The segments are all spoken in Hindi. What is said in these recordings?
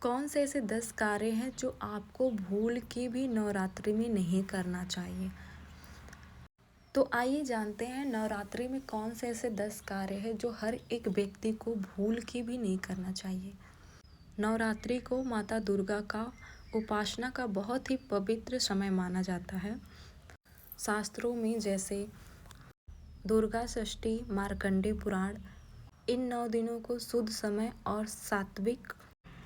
कौन से ऐसे 10 कार्य हैं जो आपको भूल के भी नवरात्रि में नहीं करना चाहिए? तो आइए जानते हैं नवरात्रि में कौन से ऐसे 10 कार्य हैं जो हर एक व्यक्ति को भूल के भी नहीं करना चाहिए। नवरात्रि को माता दुर्गा का उपासना का बहुत ही पवित्र समय माना जाता है। शास्त्रों में जैसे दुर्गा षष्ठी, मार्कंडेय पुराण, इन 9 दिनों को शुद्ध समय और सात्विक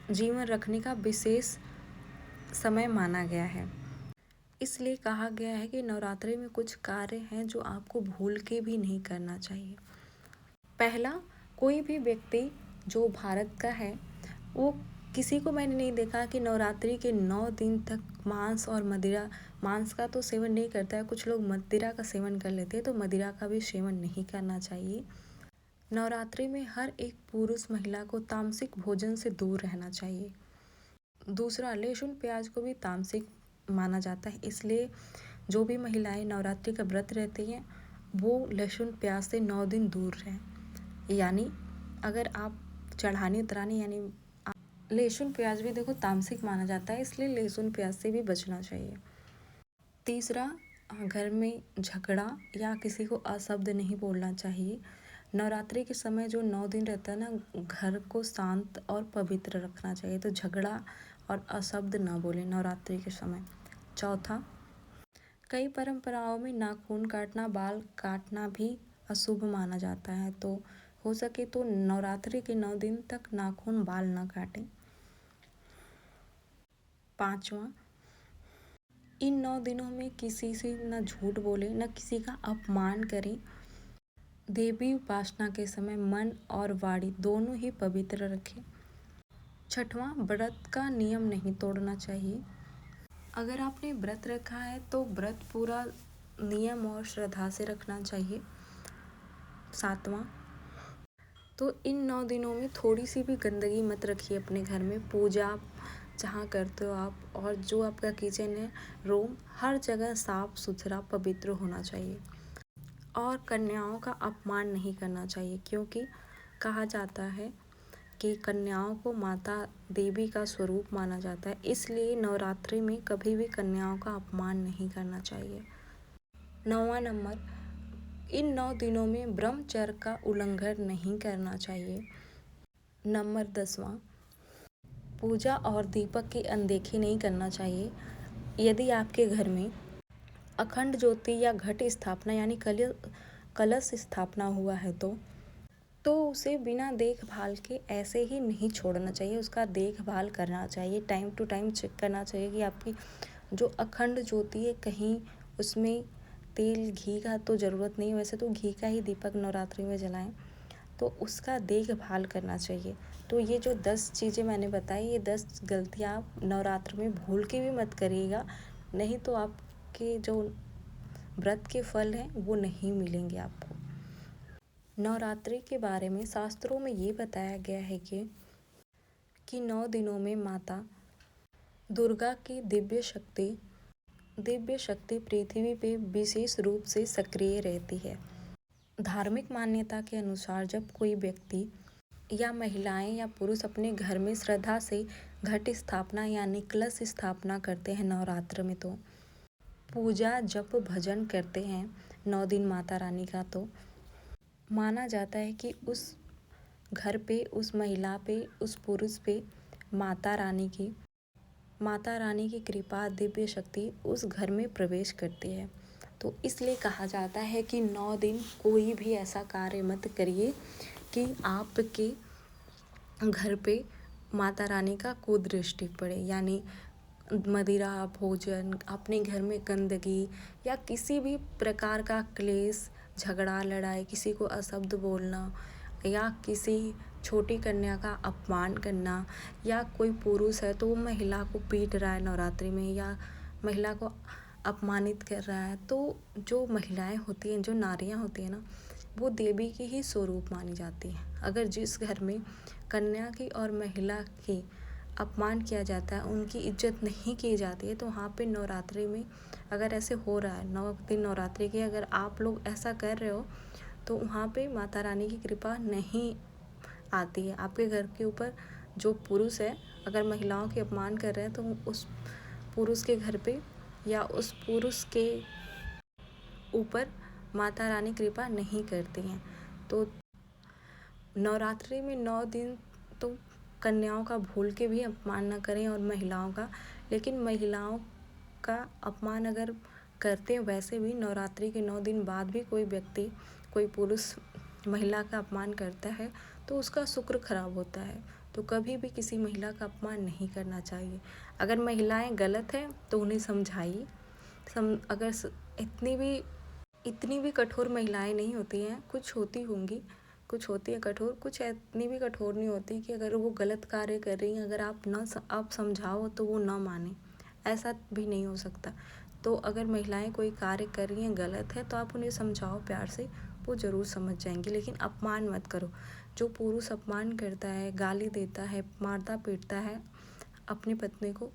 जीवन रखने का विशेष समय माना गया है। इसलिए कहा गया है कि नवरात्रि में कुछ कार्य हैं जो आपको भूल के भी नहीं करना चाहिए। पहला, कोई भी व्यक्ति जो भारत का है वो किसी को मैंने नहीं देखा कि नवरात्रि के 9 दिन तक मांस का तो सेवन नहीं करता है। कुछ लोग मदिरा का सेवन कर लेते हैं, तो मदिरा का भी सेवन नहीं करना चाहिए। नवरात्रि में हर एक पुरुष महिला को तामसिक भोजन से दूर रहना चाहिए। दूसरा, लहसुन प्याज को भी तामसिक माना जाता है, इसलिए जो भी महिलाएं नवरात्रि का व्रत रहती हैं वो लहसुन प्याज से 9 दिन दूर रहें। यानी अगर आप चढ़ाने उतराने यानी लहसुन प्याज भी देखो तामसिक माना जाता है, इसलिए लहसुन प्याज से भी बचना चाहिए। तीसरा, घर में झगड़ा या किसी को अशब्द नहीं बोलना चाहिए। नवरात्रि के समय जो 9 दिन रहता है ना, घर को शांत और पवित्र रखना चाहिए, तो झगड़ा और अशब्द ना बोलें नवरात्रि के समय। चौथा, कई परंपराओं में नाखून काटना, बाल काटना भी अशुभ माना जाता है, तो हो सके तो नवरात्रि के 9 दिन तक नाखून बाल ना काटें। पांचवा, इन 9 दिनों में किसी से न झूठ बोले, न किसी का अपमान करें। देवी उपासना के समय मन और वाणी दोनों ही पवित्र रखें। छठवां, व्रत का नियम नहीं तोड़ना चाहिए। अगर आपने व्रत रखा है तो व्रत पूरा नियम और श्रद्धा से रखना चाहिए। सातवां, तो इन 9 दिनों में थोड़ी सी भी गंदगी मत रखिए अपने घर में। पूजा जहाँ करते हो आप और जो आपका किचन है, रूम, हर जगह साफ सुथरा पवित्र होना चाहिए। और कन्याओं का अपमान नहीं करना चाहिए, क्योंकि कहा जाता है कि कन्याओं को माता देवी का स्वरूप माना जाता है, इसलिए नवरात्रि में कभी भी कन्याओं का अपमान नहीं करना चाहिए। 9वां नंबर, इन 9 दिनों में ब्रह्मचर्य का उल्लंघन नहीं करना चाहिए। नंबर 10वां, पूजा और दीपक की अनदेखी नहीं करना चाहिए। यदि आपके घर में अखंड ज्योति या घट स्थापना यानी कलश स्थापना हुआ है तो उसे बिना देखभाल के ऐसे ही नहीं छोड़ना चाहिए, उसका देखभाल करना चाहिए, टाइम टू टाइम चेक करना चाहिए कि आपकी जो अखंड ज्योति है कहीं उसमें तेल घी का तो ज़रूरत नहीं, वैसे तो घी का ही दीपक नवरात्रि में जलाएं, तो उसका देखभाल करना चाहिए। तो ये जो 10 चीज़ें मैंने बताई, ये 10 गलतियाँ आप नवरात्र में भूल के भी मत करिएगा, नहीं तो आपके जो व्रत के फल हैं वो नहीं मिलेंगे आपको। नवरात्रि के बारे में शास्त्रों में ये बताया गया है कि 9 दिनों में माता दुर्गा की दिव्य शक्ति पृथ्वी पे विशेष रूप से सक्रिय रहती है। धार्मिक मान्यता के अनुसार जब कोई व्यक्ति या महिलाएं या पुरुष अपने घर में श्रद्धा से घट स्थापना यानी कलश स्थापना करते हैं नवरात्र में, तो पूजा जप भजन करते हैं 9 दिन माता रानी का, तो माना जाता है कि उस घर पे, उस महिला पे, उस पुरुष पे माता रानी की कृपा दिव्य शक्ति उस घर में प्रवेश करती है। तो इसलिए कहा जाता है कि 9 दिन कोई भी ऐसा कार्य मत करिए कि आपके घर पे माता रानी का कुदृष्टि पड़े, यानी मदिरा भोजन, अपने घर में गंदगी या किसी भी प्रकार का क्लेश, झगड़ा लड़ाई, किसी को अशब्द बोलना या किसी छोटी कन्या का अपमान करना, या कोई पुरुष है तो वो महिला को पीट रहा है नवरात्रि में या महिला को अपमानित कर रहा है, तो जो महिलाएं होती हैं, जो नारियां होती हैं ना, वो देवी की ही स्वरूप मानी जाती है। अगर जिस घर में कन्या की और महिला की अपमान किया जाता है, उनकी इज्जत नहीं की जाती है, तो वहाँ पे नवरात्रि में अगर ऐसे हो रहा है, 9 दिन नवरात्रि के अगर आप लोग ऐसा कर रहे हो तो वहाँ पे माता रानी की कृपा नहीं आती है, आपके घर के ऊपर जो पुरुष है अगर महिलाओं के अपमान कर रहे हैं तो उस पुरुष के घर पे या उस पुरुष के ऊपर माता रानी कृपा नहीं करती हैं। तो नवरात्रि में 9 दिन तो कन्याओं का भूल के भी अपमान न करें और महिलाओं का, लेकिन महिलाओं का अपमान अगर करते हैं वैसे भी नवरात्रि के 9 दिन बाद भी कोई व्यक्ति, कोई पुरुष महिला का अपमान करता है तो उसका शुक्र खराब होता है। तो कभी भी किसी महिला का अपमान नहीं करना चाहिए। अगर महिलाएं गलत हैं तो उन्हें समझाइए। अगर इतनी भी कठोर महिलाएं नहीं होती हैं, कुछ होती होंगी, कुछ होती है कठोर, कुछ इतनी भी कठोर नहीं होती कि अगर वो गलत कार्य कर रही हैं, अगर आप समझाओ तो वो ना माने, ऐसा भी नहीं हो सकता। तो अगर महिलाएं कोई कार्य कर रही हैं गलत है तो आप उन्हें समझाओ प्यार से, वो ज़रूर समझ जाएंगी, लेकिन अपमान मत करो। जो पुरुष अपमान करता है, गाली देता है, मारता पीटता है अपनी पत्नी को,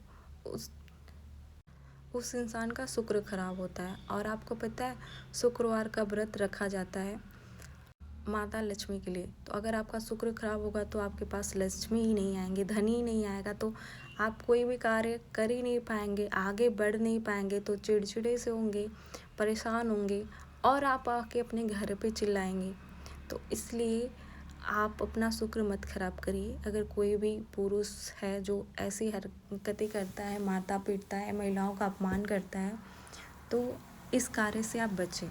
उस इंसान का शुक्र खराब होता है। और आपको पता है शुक्रवार का व्रत रखा जाता है माता लक्ष्मी के लिए। तो अगर आपका शुक्र खराब होगा तो आपके पास लक्ष्मी ही नहीं आएंगे, धन ही नहीं आएगा, तो आप कोई भी कार्य कर ही नहीं पाएंगे, आगे बढ़ नहीं पाएंगे, तो चिड़चिड़े से होंगे, परेशान होंगे और आप आके अपने घर पे चिल्लाएंगे। तो इसलिए आप अपना शुक्र मत खराब करिए। अगर कोई भी पुरुष है जो ऐसी हरकतें करता है, मारता पीटता है, महिलाओं का अपमान करता है, तो इस कार्य से आप बचें।